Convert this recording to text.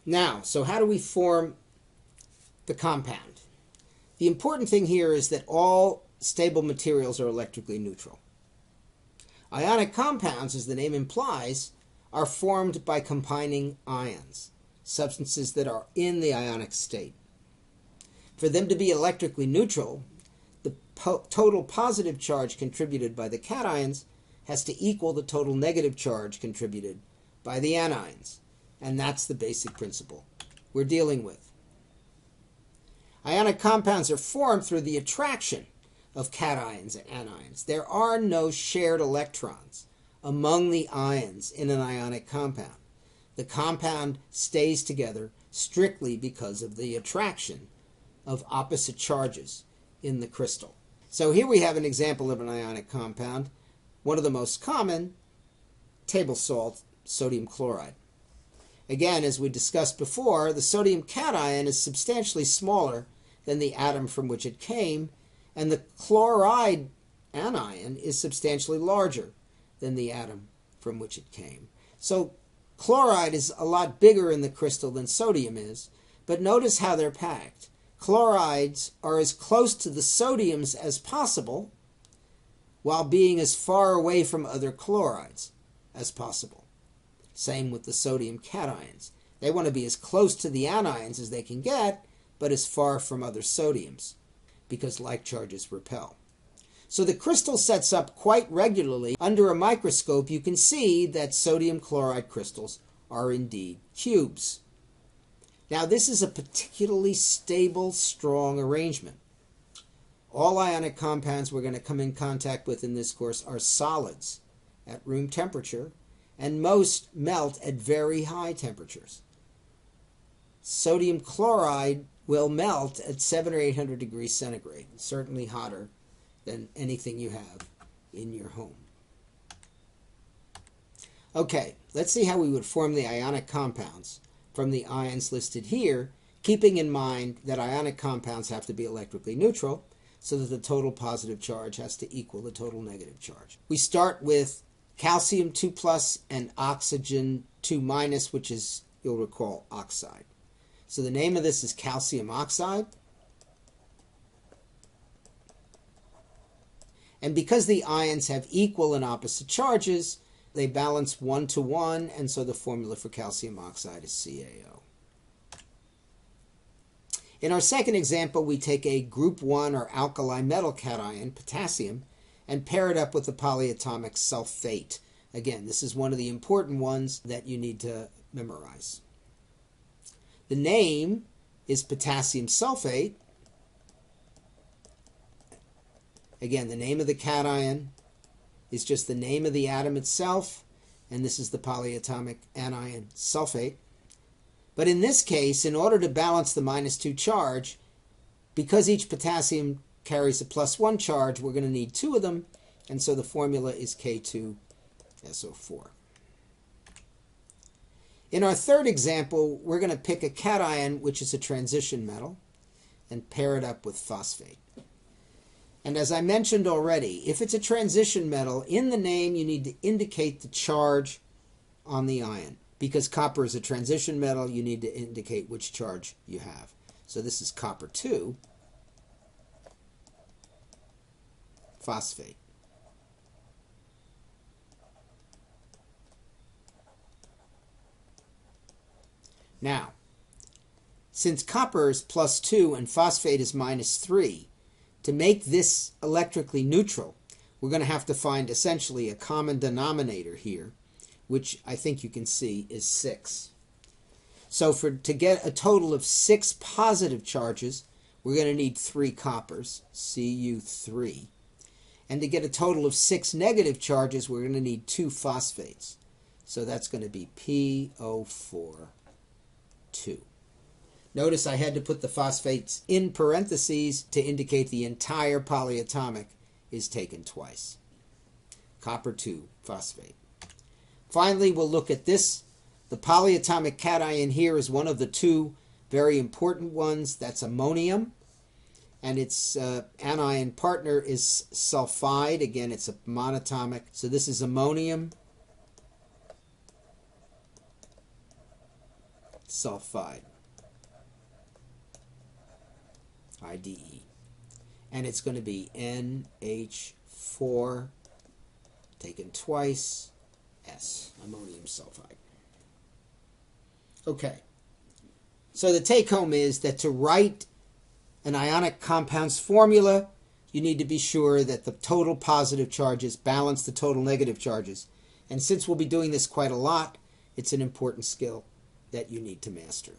Now, so how do we form the compound? The important thing here is that all stable materials are electrically neutral. Ionic compounds, as the name implies, are formed by combining ions, substances that are in the ionic state. For them to be electrically neutral, the total positive charge contributed by the cations has to equal the total negative charge contributed by the anions. And that's the basic principle we're dealing with. Ionic compounds are formed through the attraction of cations and anions. There are no shared electrons among the ions in an ionic compound. The compound stays together strictly because of the attraction of opposite charges in the crystal. So here we have an example of an ionic compound. One of the most common, table salt, sodium chloride. Again, as we discussed before, the sodium cation is substantially smaller than the atom from which it came, and the chloride anion is substantially larger than the atom from which it came. So chloride is a lot bigger in the crystal than sodium is, but notice how they're packed. Chlorides are as close to the sodiums as possible, while being as far away from other chlorides as possible. Same with the sodium cations. They want to be as close to the anions as they can get, but as far from other sodiums, because like charges repel. So the crystal sets up quite regularly. Under a microscope, you can see that sodium chloride crystals are indeed cubes. Now, this is a particularly stable, strong arrangement. All ionic compounds we're going to come in contact with in this course are solids at room temperature, and most melt at very high temperatures. Sodium chloride will melt at 700 or 800 degrees centigrade, certainly hotter than anything you have in your home. Okay, let's see how we would form the ionic compounds from the ions listed here, keeping in mind that ionic compounds have to be electrically neutral, so that the total positive charge has to equal the total negative charge. We start with calcium 2 plus and oxygen 2 minus, which is, you'll recall, oxide. So the name of this is calcium oxide. And because the ions have equal and opposite charges, they balance 1 to 1, and so the formula for calcium oxide is CaO. In our second example, we take a group 1 or alkali metal cation, potassium, and pair it up with the polyatomic sulfate. Again, this is one of the important ones that you need to memorize. The name is potassium sulfate. Again, the name of the cation is just the name of the atom itself, and this is the polyatomic anion sulfate. But in this case, in order to balance the -2 charge, because each potassium carries a +1 charge, we're going to need 2 of them, and so the formula is K2SO4. In our third example, we're going to pick a cation, which is a transition metal, and pair it up with phosphate. And as I mentioned already, if it's a transition metal, in the name you need to indicate the charge on the ion. Because copper is a transition metal, you need to indicate which charge you have. So this is copper 2, phosphate. Now, since copper is +2 and phosphate is -3, to make this electrically neutral, we're going to have to find essentially a common denominator here, which I think you can see is 6. So to get a total of 6 positive charges, we're going to need 3 coppers, Cu3. And to get a total of 6 negative charges, we're going to need 2 phosphates. So that's going to be PO4, 2. Notice I had to put the phosphates in parentheses to indicate the entire polyatomic is taken twice. Copper 2, phosphate. Finally, we'll look at this. The polyatomic cation here is one of the 2 very important ones. That's ammonium. And its anion partner is sulfide. Again, it's a monatomic. So this is ammonium sulfide, IDE. And it's going to be NH4 taken twice, S, ammonium sulfide. Okay. So the take home is that to write an ionic compounds formula, you need to be sure that the total positive charges balance the total negative charges. And since we'll be doing this quite a lot, it's an important skill that you need to master.